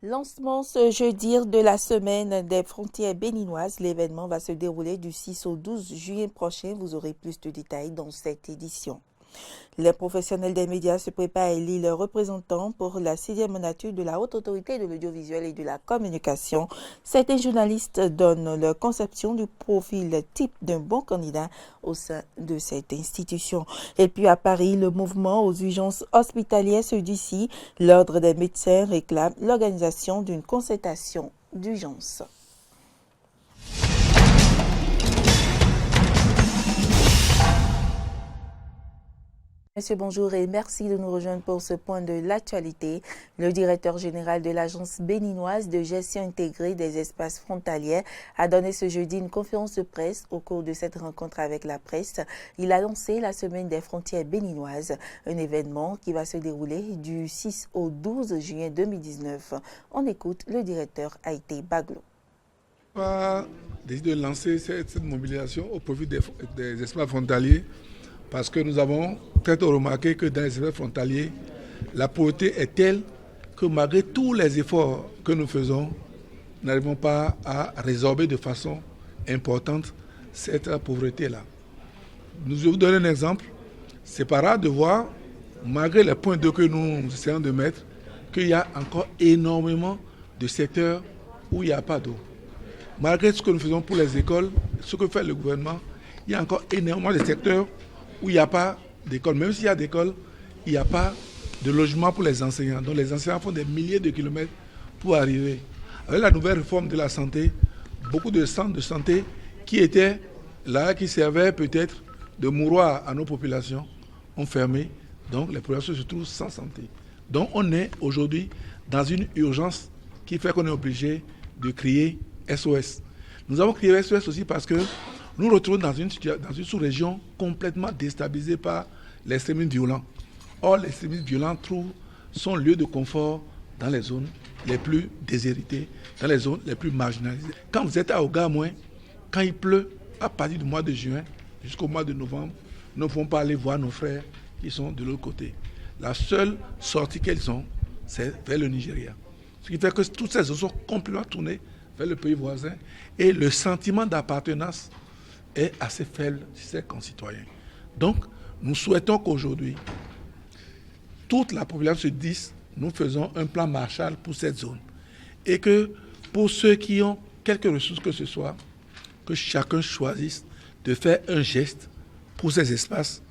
Lancement ce jeudi de la semaine des frontières béninoises. L'événement va se dérouler du 6 au 12 juillet prochain. Vous aurez plus de détails dans cette édition. Les professionnels des médias se préparent à élire leurs représentants pour la 6e mandature de la Haute Autorité de l'audiovisuel et de la communication. Certains journalistes donnent leur conception du profil type d'un bon candidat au sein de cette institution. Et puis à Paris, le mouvement aux urgences hospitalières se dissit. L'Ordre des médecins réclame l'organisation d'une concertation d'urgence. Monsieur, bonjour et merci de nous rejoindre pour ce point de l'actualité. Le directeur général de l'Agence béninoise de gestion intégrée des espaces frontaliers a donné ce jeudi une conférence de presse. Au cours de cette rencontre avec la presse, il a lancé la semaine des frontières béninoises, un événement qui va se dérouler du 6 au 12 juin 2019. On écoute le directeur Haïté Baglo. On a décidé de lancer cette mobilisation au profit des espaces frontaliers parce que nous avons très tôt remarqué que dans les espaces frontaliers, la pauvreté est telle que malgré tous les efforts que nous faisons, nous n'arrivons pas à résorber de façon importante cette pauvreté-là. Je vais vous donner un exemple. C'est pas rare de voir, malgré les points d'eau que nous essayons de mettre, qu'il y a encore énormément de secteurs où il n'y a pas d'eau. Malgré ce que nous faisons pour les écoles, ce que fait le gouvernement, il y a encore énormément de secteurs où il n'y a pas d'école. Même s'il y a d'école, il n'y a pas de logement pour les enseignants. Donc les enseignants font des milliers de kilomètres pour arriver. Avec la nouvelle réforme de la santé, beaucoup de centres de santé qui étaient là, qui servaient peut-être de mouroir à nos populations, ont fermé. Donc les populations se trouvent sans santé. Donc on est aujourd'hui dans une urgence qui fait qu'on est obligé de crier SOS. Nous avons crié SOS aussi parce que nous nous retrouvons dans une sous-région complètement déstabilisée par l'extrémisme violent. Or, l'extrémisme violent trouve son lieu de confort dans les zones les plus déshéritées, dans les zones les plus marginalisées. Quand vous êtes à Ouagamouen, quand il pleut, à partir du mois de juin jusqu'au mois de novembre, nous ne pouvons pas aller voir nos frères qui sont de l'autre côté. La seule sortie qu'ils ont, c'est vers le Nigeria. Ce qui fait que toutes ces zones sont complètement tournées vers le pays voisin et le sentiment d'appartenance est assez faible chez ses concitoyens. Donc, nous souhaitons qu'aujourd'hui, toute la population se dise, nous faisons un plan Marshall pour cette zone. Et que pour ceux qui ont quelques ressources que ce soit, que chacun choisisse de faire un geste pour ces espaces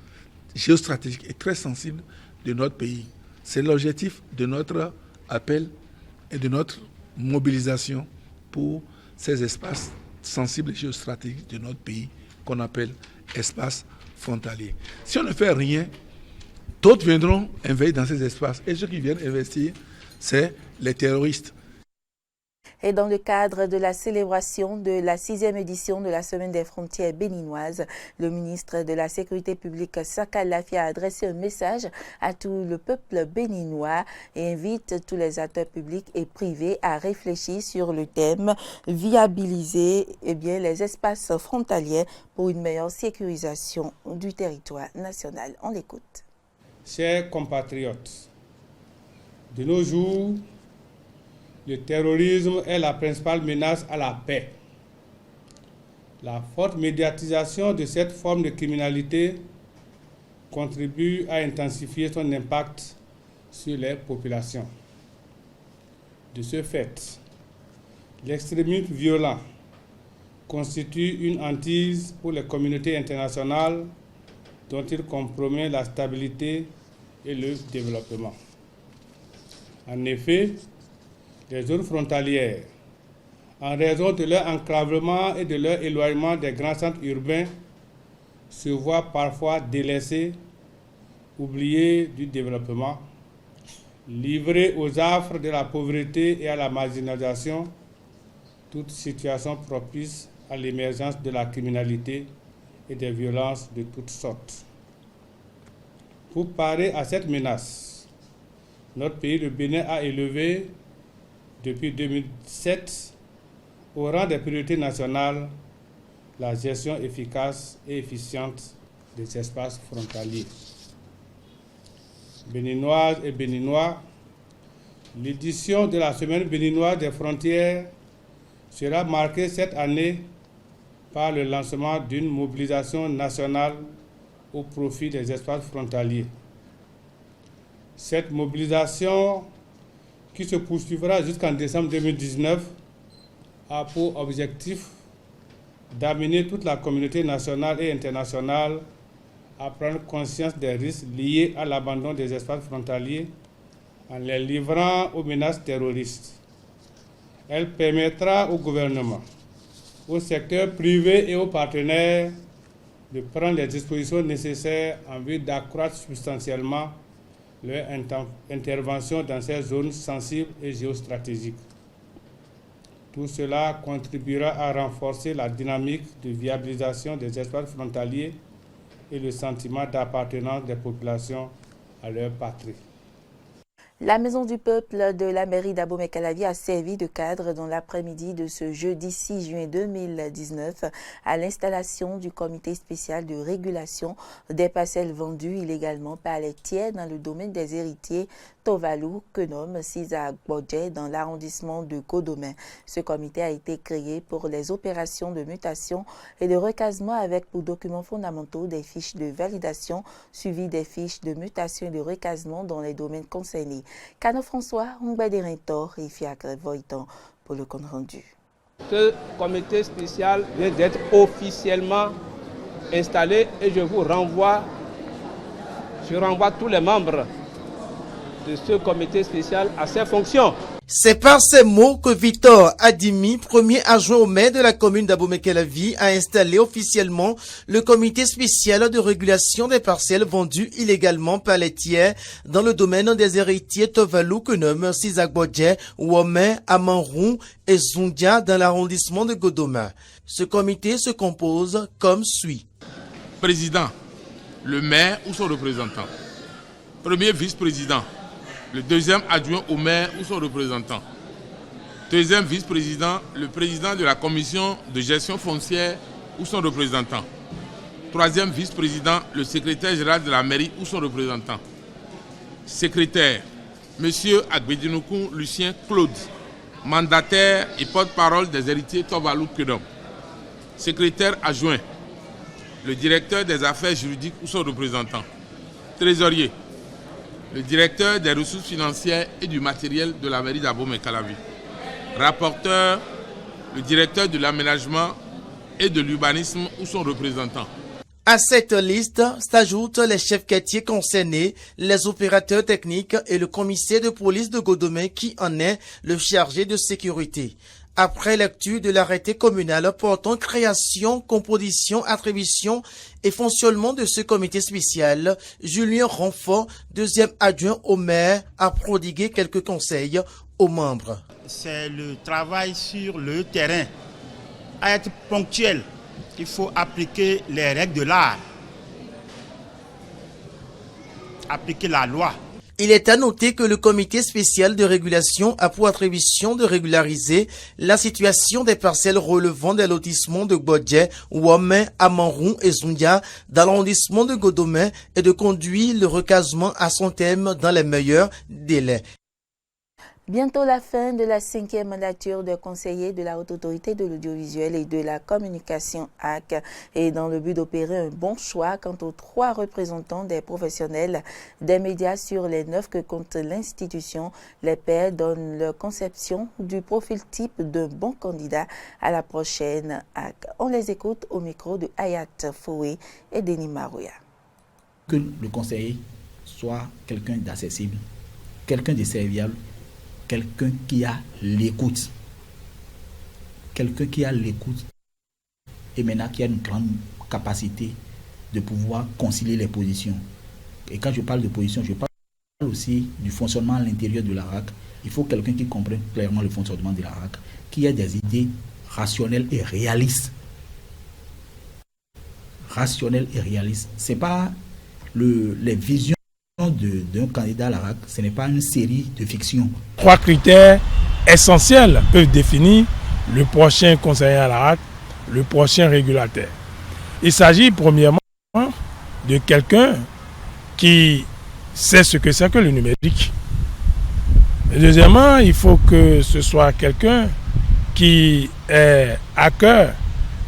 géostratégiques et très sensibles de notre pays. C'est l'objectif de notre appel et de notre mobilisation pour ces espaces sensibles et géostratégiques de notre pays qu'on appelle espaces frontaliers. Si on ne fait rien, d'autres viendront investir dans ces espaces. Et ceux qui viennent investir, c'est les terroristes. Et dans le cadre de la célébration de la 6e édition de la Semaine des frontières béninoises, le ministre de la Sécurité publique, Saka Lafi, a adressé un message à tout le peuple béninois et invite tous les acteurs publics et privés à réfléchir sur le thème viabiliser les espaces frontaliers pour une meilleure sécurisation du territoire national. On l'écoute. Chers compatriotes, de nos jours, le terrorisme est la principale menace à la paix. La forte médiatisation de cette forme de criminalité contribue à intensifier son impact sur les populations. De ce fait, l'extrémisme violent constitue une hantise pour les communautés internationales dont il compromet la stabilité et le développement. En effet, les zones frontalières, en raison de leur enclavement et de leur éloignement des grands centres urbains, se voient parfois délaissées, oubliées du développement, livrées aux affres de la pauvreté et à la marginalisation, toute situation propice à l'émergence de la criminalité et des violences de toutes sortes. Pour parer à cette menace, notre pays, le Bénin, a élevé depuis 2007 au rang des priorités nationales la gestion efficace et efficiente des espaces frontaliers. Béninoises et Béninois, L'édition de la Semaine béninoise des frontières sera marquée cette année par le lancement d'une mobilisation nationale au profit des espaces frontaliers. Cette mobilisation, qui se poursuivra jusqu'en décembre 2019, a pour objectif d'amener toute la communauté nationale et internationale à prendre conscience des risques liés à l'abandon des espaces frontaliers en les livrant aux menaces terroristes. Elle permettra au gouvernement, au secteur privé et aux partenaires de prendre les dispositions nécessaires en vue d'accroître substantiellement leur intervention dans ces zones sensibles et géostratégiques. Tout cela contribuera à renforcer la dynamique de viabilisation des espaces frontaliers et le sentiment d'appartenance des populations à leur patrie. La Maison du Peuple de la mairie d'Abomey-Calavi a servi de cadre dans l'après-midi de ce jeudi 6 juin 2019 à l'installation du comité spécial de régulation des parcelles vendues illégalement par les tiers dans le domaine des héritiers Tovalou, Kenom, Sisak Bodje dans l'arrondissement de Godomè. Ce comité a été créé pour les opérations de mutation et de recasement avec pour documents fondamentaux des fiches de validation suivies des fiches de mutation et de recasement dans les domaines concernés. Cano François, Rintor et Fiacre Voitan pour le compte rendu. Ce comité spécial vient d'être officiellement installé et je renvoie tous les membres de ce comité spécial à ses fonctions. C'est par ces mots que Victor Adimi, premier adjoint au maire de la commune d'Abomey-Calavi, a installé officiellement le comité spécial de régulation des parcelles vendues illégalement par les tiers dans le domaine des héritiers Tovalou, Kenom, Sisak Bodje, Womè, Amanrou et Zundia dans l'arrondissement de Godomè. Ce comité se compose comme suit. Président, le maire ou son représentant. Premier vice-président. Le deuxième adjoint au maire ou son représentant. Deuxième vice-président, le président de la commission de gestion foncière ou son représentant. Troisième vice-président, le secrétaire général de la mairie ou son représentant. Secrétaire, M. Agbedinoukou Lucien Claude, mandataire et porte-parole des héritiers Tovalou Kenom. Secrétaire adjoint, le directeur des affaires juridiques ou son représentant. Trésorier, le directeur des ressources financières et du matériel de la mairie d'Abomey-Calavi. Rapporteur, le directeur de l'aménagement et de l'urbanisme ou son représentant. À cette liste s'ajoutent les chefs quartiers concernés, les opérateurs techniques et le commissaire de police de Godomè qui en est le chargé de sécurité. Après lecture de l'arrêté communal portant création, composition, attribution et fonctionnement de ce comité spécial, Julien Renfort, deuxième adjoint au maire, a prodigué quelques conseils aux membres. C'est le travail sur le terrain. À être ponctuel, il faut appliquer les règles de l'art, appliquer la loi. Il est à noter que le comité spécial de régulation a pour attribution de régulariser la situation des parcelles relevant des lotissements de Bodje, Womè, Amanrou et Zundia dans l'arrondissement de Godomè et de conduire le recasement à son terme dans les meilleurs délais. Bientôt la fin de la 5e mandature de conseiller de la Haute Autorité de l'Audiovisuel et de la Communication HAC et dans le but d'opérer un bon choix quant aux 3 représentants des professionnels des médias sur les 9 que compte l'institution, les pairs donnent leur conception du profil type d'un bon candidat à la prochaine HAC. On les écoute au micro de Hayat Foué et Denis Marouya. Que le conseiller soit quelqu'un d'accessible, quelqu'un de serviable, quelqu'un qui a l'écoute. Quelqu'un qui a l'écoute et maintenant qui a une grande capacité de pouvoir concilier les positions. Et quand je parle de position, je parle aussi du fonctionnement à l'intérieur de la RAC. Il faut quelqu'un qui comprenne clairement le fonctionnement de la RAC, qui ait des idées rationnelles et réalistes. Rationnelles et réalistes. Ce n'est pas les visions d'un candidat à la RAC, ce n'est pas une série de fictions. 3 critères essentiels peuvent définir le prochain conseiller à la RAC, le prochain régulateur. Il s'agit premièrement de quelqu'un qui sait ce que c'est que le numérique. Et deuxièmement, il faut que ce soit quelqu'un qui ait à cœur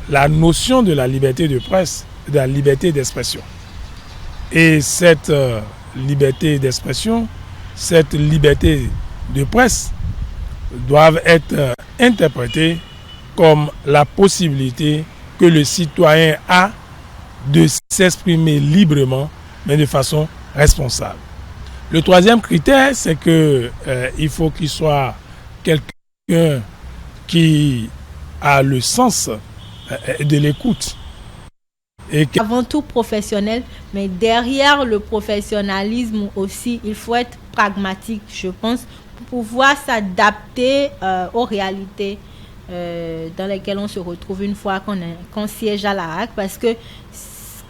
la notion de la liberté de presse, de la liberté d'expression. Et cette liberté d'expression, cette liberté de presse doivent être interprétées comme la possibilité que le citoyen a de s'exprimer librement, mais de façon responsable. Le troisième critère, c'est qu'il faut qu'il soit quelqu'un qui a le sens de l'écoute. Avant tout professionnel, mais derrière le professionnalisme aussi, il faut être pragmatique, je pense, pour pouvoir s'adapter aux réalités dans lesquelles on se retrouve une fois qu'on siège à la HAC, parce que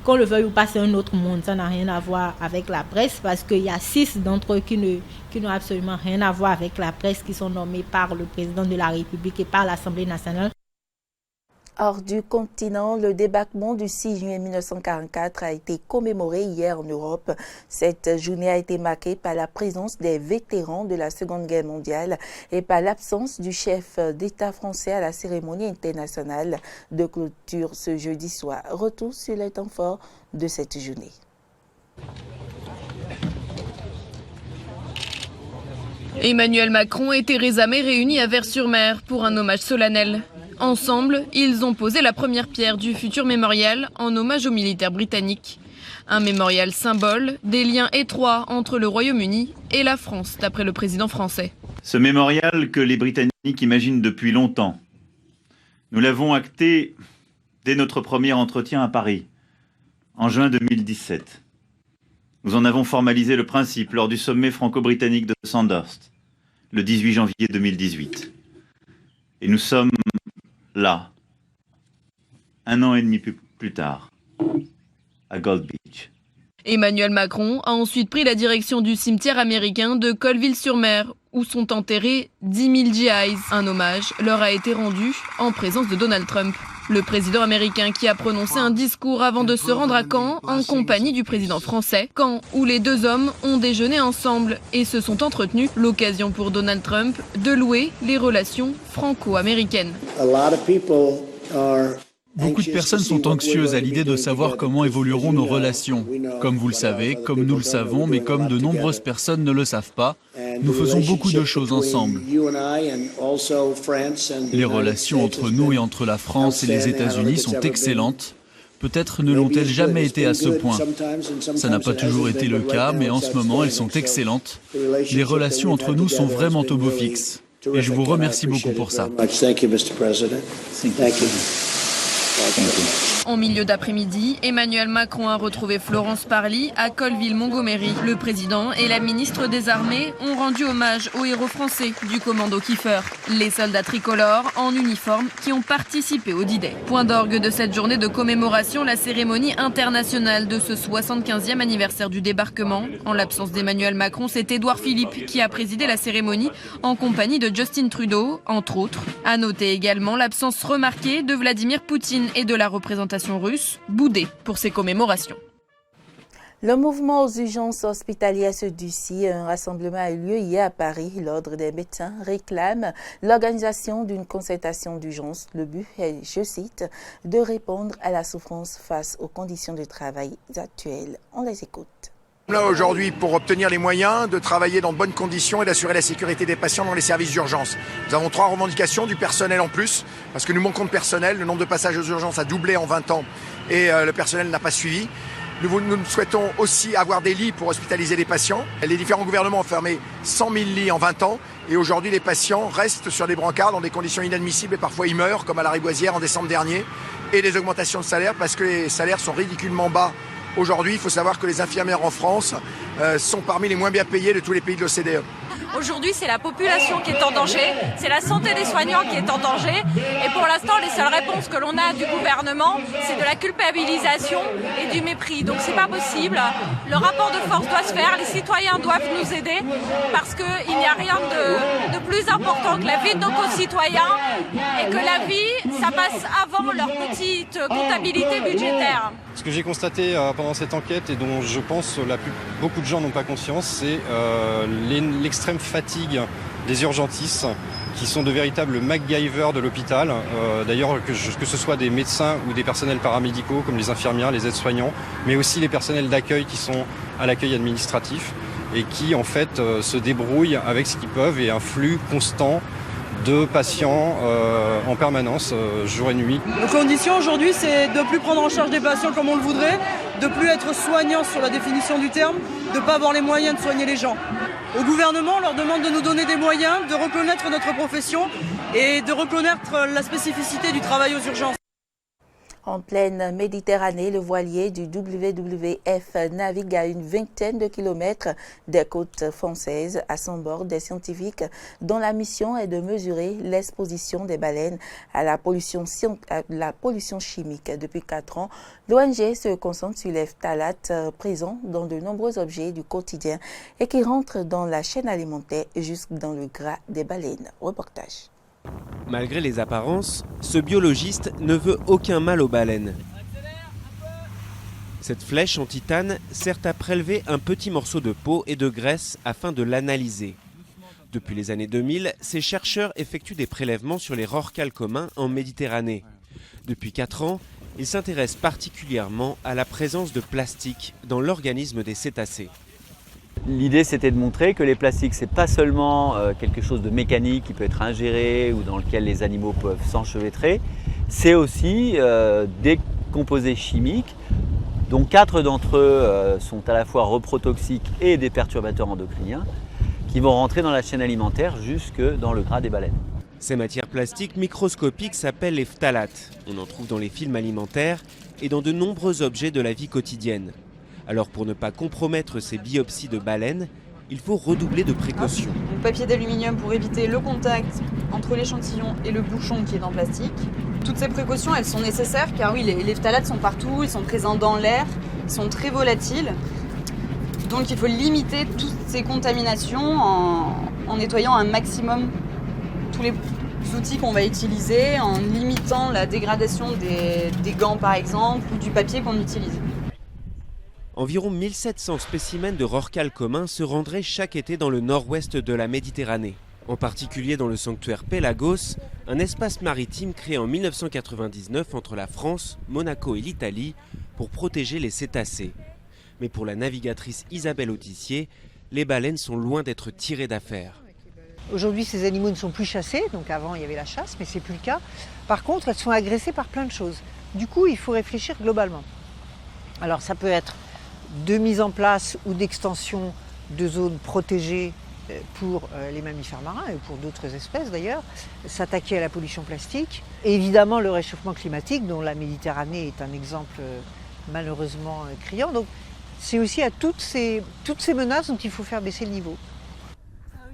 qu'on le veuille ou pas, c'est un autre monde, ça n'a rien à voir avec la presse, parce qu'il y a 6 d'entre eux qui n'ont absolument rien à voir avec la presse, qui sont nommés par le président de la République et par l'Assemblée nationale. Hors du continent, le débarquement du 6 juillet 1944 a été commémoré hier en Europe. Cette journée a été marquée par la présence des vétérans de la Seconde Guerre mondiale et par l'absence du chef d'État français à la cérémonie internationale de clôture ce jeudi soir. Retour sur les temps forts de cette journée. Emmanuel Macron et Theresa May réunis à Vers-sur-Mer pour un hommage solennel. Ensemble, ils ont posé la première pierre du futur mémorial en hommage aux militaires britanniques. Un mémorial symbole des liens étroits entre le Royaume-Uni et la France, d'après le président français. Ce mémorial que les Britanniques imaginent depuis longtemps, nous l'avons acté dès notre premier entretien à Paris, en juin 2017. Nous en avons formalisé le principe lors du sommet franco-britannique de Sandhurst, le 18 janvier 2018. Et nous sommes là, 1 an et demi plus tard, à Gold Beach. Emmanuel Macron a ensuite pris la direction du cimetière américain de Colville-sur-Mer, où sont enterrés 10 000 GIs. Un hommage leur a été rendu en présence de Donald Trump. Le président américain qui a prononcé un discours avant de se rendre à Caen en compagnie du président français. Caen où les deux hommes ont déjeuné ensemble et se sont entretenus. L'occasion pour Donald Trump de louer les relations franco-américaines. Beaucoup de personnes sont anxieuses à l'idée de savoir comment évolueront nos relations. Comme vous le savez, comme nous le savons, mais comme de nombreuses personnes ne le savent pas, nous faisons beaucoup de choses ensemble. Les relations entre nous et entre la France et les États-Unis sont excellentes. Peut-être ne l'ont-elles jamais été à ce point. Ça n'a pas toujours été le cas, mais en ce moment, elles sont excellentes. Les relations entre nous sont vraiment au beau fixe. Et je vous remercie beaucoup pour ça. En milieu d'après-midi, Emmanuel Macron a retrouvé Florence Parly à Colville-Montgomery. Le président et la ministre des Armées ont rendu hommage aux héros français du commando Kiefer, les soldats tricolores en uniforme qui ont participé au D-Day. Point d'orgue de cette journée de commémoration, la cérémonie internationale de ce 75e anniversaire du débarquement. En l'absence d'Emmanuel Macron, c'est Édouard Philippe qui a présidé la cérémonie en compagnie de Justin Trudeau, entre autres. À noter également l'absence remarquée de Vladimir Poutine et de la représentation russe, boudée pour ces commémorations. Le mouvement aux urgences hospitalières se durcit. Un rassemblement a eu lieu hier à Paris. L'Ordre des médecins réclame l'organisation d'une concertation d'urgence. Le but est, je cite, de répondre à la souffrance face aux conditions de travail actuelles. On les écoute. Là aujourd'hui pour obtenir les moyens de travailler dans de bonnes conditions et d'assurer la sécurité des patients dans les services d'urgence. Nous avons 3 revendications, du personnel en plus, parce que nous manquons de personnel, le nombre de passages aux urgences a doublé en 20 ans et le personnel n'a pas suivi. Nous souhaitons aussi avoir des lits pour hospitaliser les patients. Les différents gouvernements ont fermé 100 000 lits en 20 ans et aujourd'hui les patients restent sur des brancards dans des conditions inadmissibles et parfois ils meurent comme à la Riboisière en décembre dernier. Et des augmentations de salaire parce que les salaires sont ridiculement bas. Aujourd'hui, il faut savoir que les infirmières en France sont parmi les moins bien payées de tous les pays de l'OCDE. Aujourd'hui, c'est la population qui est en danger, c'est la santé des soignants qui est en danger. Et pour l'instant, les seules réponses que l'on a du gouvernement, c'est de la culpabilisation et du mépris. Donc c'est pas possible. Le rapport de force doit se faire, les citoyens doivent nous aider parce qu'il n'y a rien de plus important que la vie de nos concitoyens et que la vie, ça passe avant leur petite comptabilité budgétaire. Ce que j'ai constaté pendant cette enquête et dont je pense beaucoup de gens n'ont pas conscience, c'est l'extrême l'extrême fatigue des urgentistes, qui sont de véritables MacGyver de l'hôpital. D'ailleurs, que ce soit des médecins ou des personnels paramédicaux, comme les infirmières, les aides-soignants, mais aussi les personnels d'accueil qui sont à l'accueil administratif et qui, en fait, se débrouillent avec ce qu'ils peuvent et un flux constant de patients en permanence, jour et nuit. Nos conditions aujourd'hui, c'est de ne plus prendre en charge des patients comme on le voudrait, de ne plus être soignant sur la définition du terme, de ne pas avoir les moyens de soigner les gens. Au gouvernement, on leur demande de nous donner des moyens, de reconnaître notre profession et de reconnaître la spécificité du travail aux urgences. En pleine Méditerranée, le voilier du WWF navigue à une vingtaine de kilomètres des côtes françaises. À son bord, des scientifiques dont la mission est de mesurer l'exposition des baleines à la pollution chimique. Depuis 4 ans, l'ONG se concentre sur les phtalates présents dans de nombreux objets du quotidien et qui rentrent dans la chaîne alimentaire jusque dans le gras des baleines. Reportage. Malgré les apparences, ce biologiste ne veut aucun mal aux baleines. Cette flèche en titane sert à prélever un petit morceau de peau et de graisse afin de l'analyser. Depuis les années 2000, ces chercheurs effectuent des prélèvements sur les rorquals communs en Méditerranée. Depuis 4 ans, ils s'intéressent particulièrement à la présence de plastique dans l'organisme des cétacés. L'idée, c'était de montrer que les plastiques, ce n'est pas seulement quelque chose de mécanique qui peut être ingéré ou dans lequel les animaux peuvent s'enchevêtrer, c'est aussi des composés chimiques dont 4 d'entre eux sont à la fois reprotoxiques et des perturbateurs endocriniens qui vont rentrer dans la chaîne alimentaire jusque dans le gras des baleines. Ces matières plastiques microscopiques s'appellent les phtalates. On en trouve dans les films alimentaires et dans de nombreux objets de la vie quotidienne. Alors pour ne pas compromettre ces biopsies de baleines, il faut redoubler de précautions. Donc, papier d'aluminium pour éviter le contact entre l'échantillon et le bouchon qui est en plastique. Toutes ces précautions, elles sont nécessaires car oui, les phtalates sont partout, ils sont présents dans l'air, ils sont très volatiles. Donc il faut limiter toutes ces contaminations en nettoyant un maximum tous les outils qu'on va utiliser, en limitant la dégradation des gants par exemple ou du papier qu'on utilise. Environ 1700 spécimens de rorquals communs se rendraient chaque été dans le nord-ouest de la Méditerranée. En particulier dans le sanctuaire Pelagos, un espace maritime créé en 1999 entre la France, Monaco et l'Italie pour protéger les cétacés. Mais pour la navigatrice Isabelle Autissier, les baleines sont loin d'être tirées d'affaire. Aujourd'hui, ces animaux ne sont plus chassés, donc avant il y avait la chasse, mais c'est plus le cas. Par contre, elles sont agressées par plein de choses. Du coup, il faut réfléchir globalement. Alors ça peut être de mise en place ou d'extension de zones protégées pour les mammifères marins et pour d'autres espèces d'ailleurs, s'attaquer à la pollution plastique. Et évidemment le réchauffement climatique dont la Méditerranée est un exemple malheureusement criant. Donc c'est aussi à toutes ces menaces dont il faut faire baisser le niveau.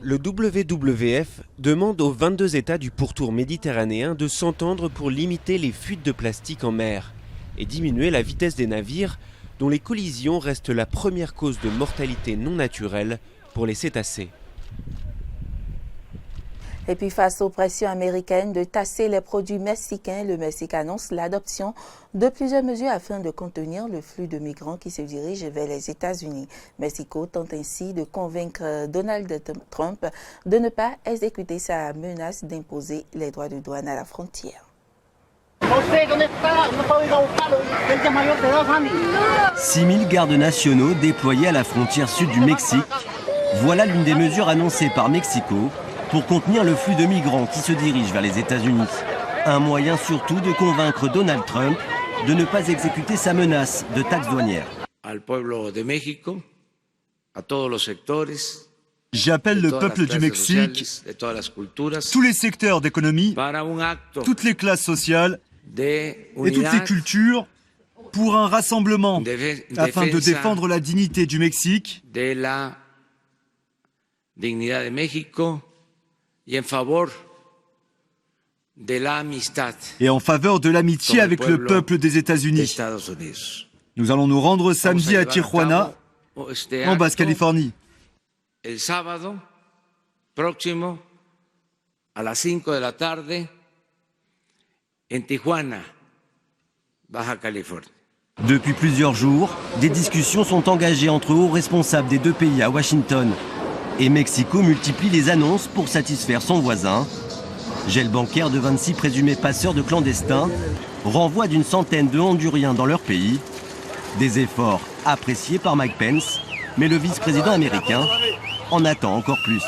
Le WWF demande aux 22 États du pourtour méditerranéen de s'entendre pour limiter les fuites de plastique en mer et diminuer la vitesse des navires dont les collisions restent la première cause de mortalité non naturelle pour les cétacés. Et puis face aux pressions américaines de tasser les produits mexicains, le Mexique annonce l'adoption de plusieurs mesures afin de contenir le flux de migrants qui se dirigent vers les États-Unis. Mexico tente ainsi de convaincre Donald Trump de ne pas exécuter sa menace d'imposer les droits de douane à la frontière. 6000 gardes nationaux déployés à la frontière sud du Mexique. Voilà l'une des mesures annoncées par Mexico pour contenir le flux de migrants qui se dirigent vers les États-Unis. Un moyen surtout de convaincre Donald Trump de ne pas exécuter sa menace de taxes douanières. J'appelle le peuple du Mexique, tous les secteurs d'économie, toutes les classes sociales et toutes les cultures pour un rassemblement afin de défendre la dignité du Mexique et en faveur de l'amitié avec le peuple des États-Unis. Nous allons nous rendre samedi à Tijuana, en Basse-Californie. El sábado próximo a las 5 de la tarde en Tijuana, Baja Californie. Depuis plusieurs jours, des discussions sont engagées entre hauts responsables des deux pays à Washington. Et Mexico multiplie les annonces pour satisfaire son voisin. Gel bancaire de 26 présumés passeurs de clandestins, renvoi d'une centaine de Honduriens dans leur pays. Des efforts appréciés par Mike Pence, mais le vice-président américain en attend encore plus.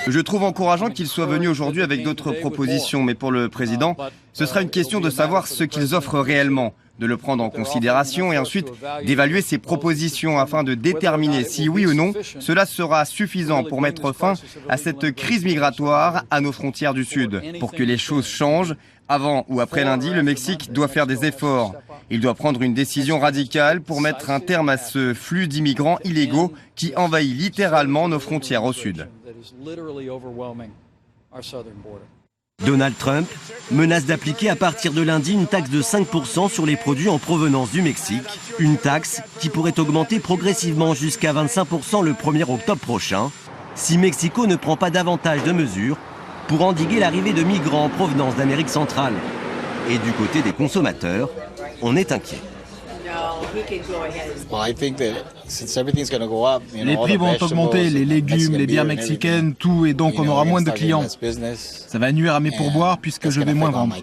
Je trouve encourageant qu'il soit venu aujourd'hui avec d'autres propositions, mais pour le président, ce sera une question de savoir ce qu'ils offrent réellement, de le prendre en considération et ensuite d'évaluer ses propositions afin de déterminer si oui ou non cela sera suffisant pour mettre fin à cette crise migratoire à nos frontières du Sud. Pour que les choses changent, avant ou après lundi, le Mexique doit faire des efforts. Il doit prendre une décision radicale pour mettre un terme à ce flux d'immigrants illégaux qui envahit littéralement nos frontières au Sud. Donald Trump menace d'appliquer à partir de lundi une taxe de 5% sur les produits en provenance du Mexique. Une taxe qui pourrait augmenter progressivement jusqu'à 25% le 1er octobre prochain si Mexico ne prend pas davantage de mesures pour endiguer l'arrivée de migrants en provenance d'Amérique centrale. Et du côté des consommateurs, on est inquiet. Les prix vont augmenter, les légumes, les bières mexicaines, tout, et donc on aura moins de clients. Ça va nuire à mes pourboires puisque je vais moins vendre.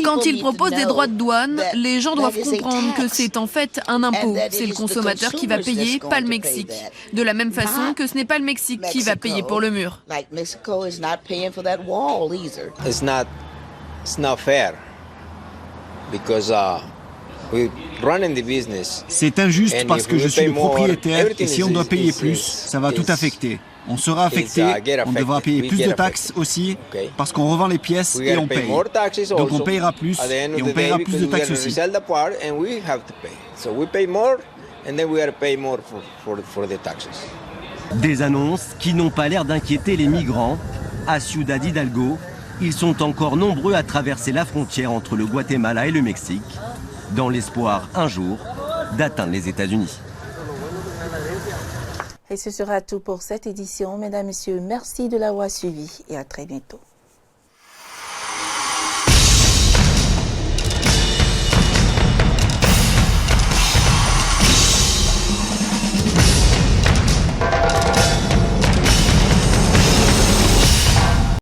Quand il propose des droits de douane, les gens doivent comprendre que c'est en fait un impôt. C'est le consommateur qui va payer, pas le Mexique. De la même façon que ce n'est pas le Mexique qui va payer pour le mur. C'est injuste parce que je suis le propriétaire et si on doit payer plus, ça va tout affecter. On sera affecté, on devra payer plus de taxes aussi parce qu'on revend les pièces et on paye. Donc on payera plus et on payera plus de taxes aussi. Des annonces qui n'ont pas l'air d'inquiéter les migrants. À Ciudad Hidalgo, ils sont encore nombreux à traverser la frontière entre le Guatemala et le Mexique, dans l'espoir un jour d'atteindre les États-Unis. Et ce sera tout pour cette édition. Mesdames, Messieurs, merci de l'avoir suivi et à très bientôt.